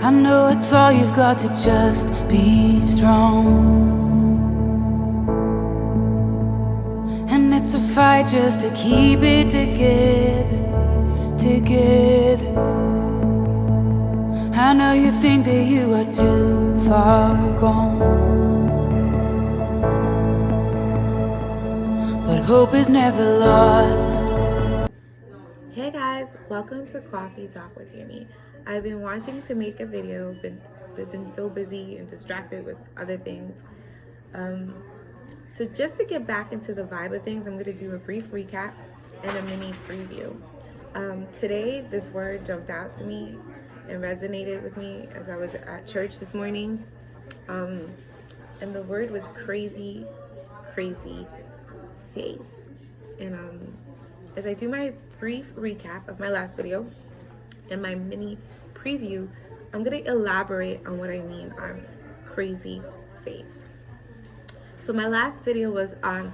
I know it's all you've got to just be strong. And it's a fight just to keep it together. I know you think that you are too far gone, but hope is never lost. Hey guys, welcome to Coffee Talk with Tammy. I've been wanting to make a video, but been so busy and distracted with other things. So just to get back into the vibe of things, I'm going to do a brief recap and a mini preview. Today, this word jumped out to me and resonated with me as I was at church this morning. And the word was crazy faith. And as I do my brief recap of my last video and my mini preview, I'm going to elaborate on what I mean on crazy faith. So my last video was on,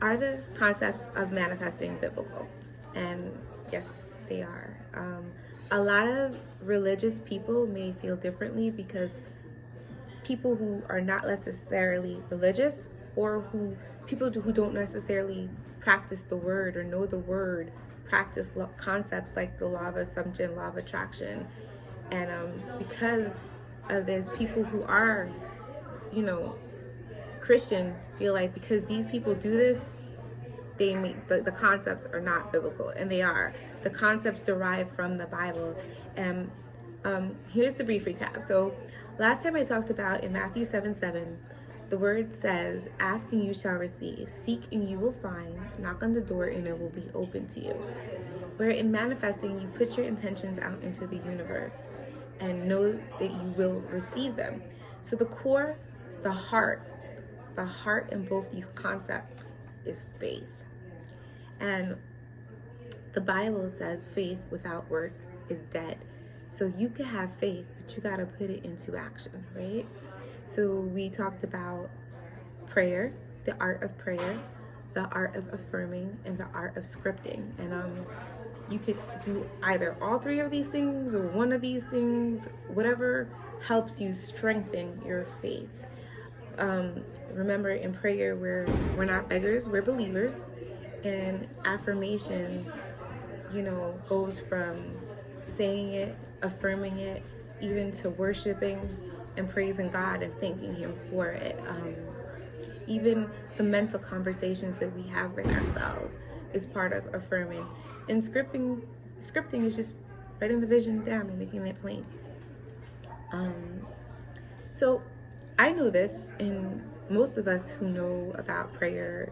are the concepts of manifesting biblical? And yes, they are. A lot of religious people may feel differently because people who are not necessarily religious, or people who don't necessarily practice the word or know the word, practice concepts like the law of assumption, law of attraction. And because of this, people who are, Christian feel like because these people do this, they make the concepts are not biblical, and they are. The concepts derive from the Bible. And here's the brief recap. So last time I talked about in Matthew 7:7, the word says, ask and you shall receive, seek and you will find, knock on the door and it will be open to you. Where in manifesting, you put your intentions out into the universe and know that you will receive them. So the core, the heart in both these concepts is faith. And the Bible says faith without work is dead. So you can have faith, but you got to put it into action, right? So we talked about prayer, the art of prayer, the art of affirming, and the art of scripting. And you could do either all three of these things or one of these things, whatever helps you strengthen your faith. Remember, in prayer, we're not beggars, we're believers. And affirmation, goes from saying it, affirming it, even to worshiping and praising God and thanking Him for it. Even the mental conversations that we have with ourselves is part of affirming. And scripting is just writing the vision down and making it plain. So I know this, and most of us who know about prayer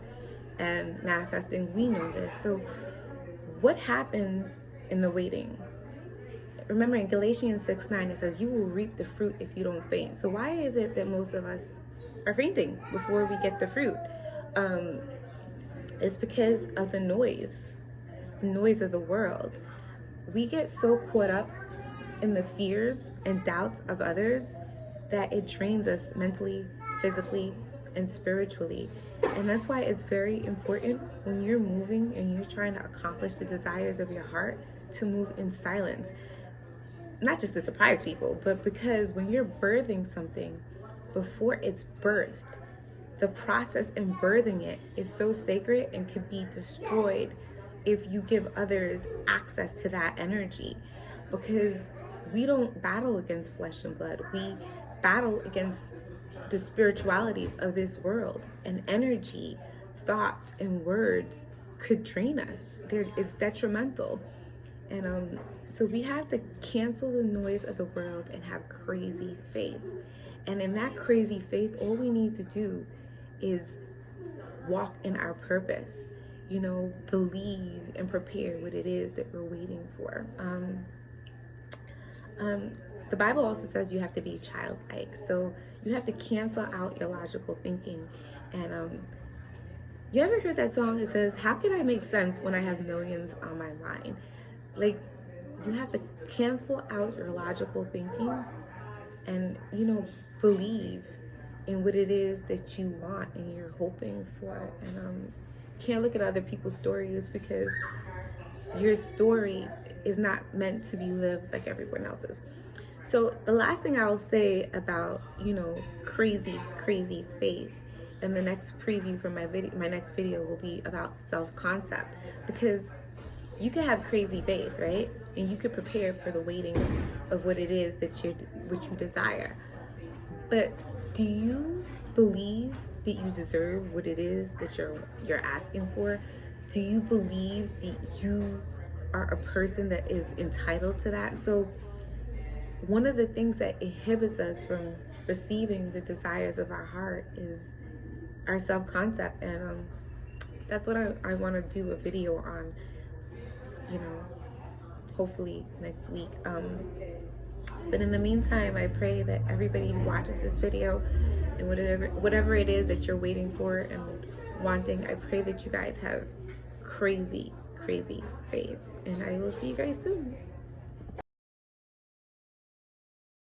and manifesting, we know this. So what happens in the waiting? Remember in Galatians 6:9, it says, you will reap the fruit if you don't faint. So why is it that most of us are fainting before we get the fruit? It's because of the noise. It's the noise of the world. We get so caught up in the fears and doubts of others that it drains us mentally, physically, and spiritually. And that's why it's very important when you're moving and you're trying to accomplish the desires of your heart to move in silence. Not just to surprise people, but because when you're birthing something, before it's birthed, the process in birthing it is so sacred and can be destroyed if you give others access to that energy. Because we don't battle against flesh and blood. We battle against the spiritualities of this world, and energy, thoughts, and words could drain us. It's detrimental. And so we have to cancel the noise of the world and have crazy faith. And in that crazy faith, all we need to do is walk in our purpose, believe and prepare what it is that we're waiting for. The Bible also says you have to be childlike. So you have to cancel out illogical thinking. And you ever heard that song that says, how can I make sense when I have millions on my mind? Like, you have to cancel out your logical thinking and, believe in what it is that you want and you're hoping for. And can't look at other people's stories because your story is not meant to be lived like everyone else's. So the last thing I'll say about, crazy faith, and the next preview for my next video will be about self-concept, because you can have crazy faith, right? And you could prepare for the waiting of what it is that what you desire. But do you believe that you deserve what it is that you're asking for? Do you believe that you are a person that is entitled to that? So one of the things that inhibits us from receiving the desires of our heart is our self-concept, and that's what I want to do a video on, hopefully next week. But in the meantime, I pray that everybody who watches this video, and whatever it is that you're waiting for and wanting, I pray that you guys have crazy faith, and I will see you guys soon.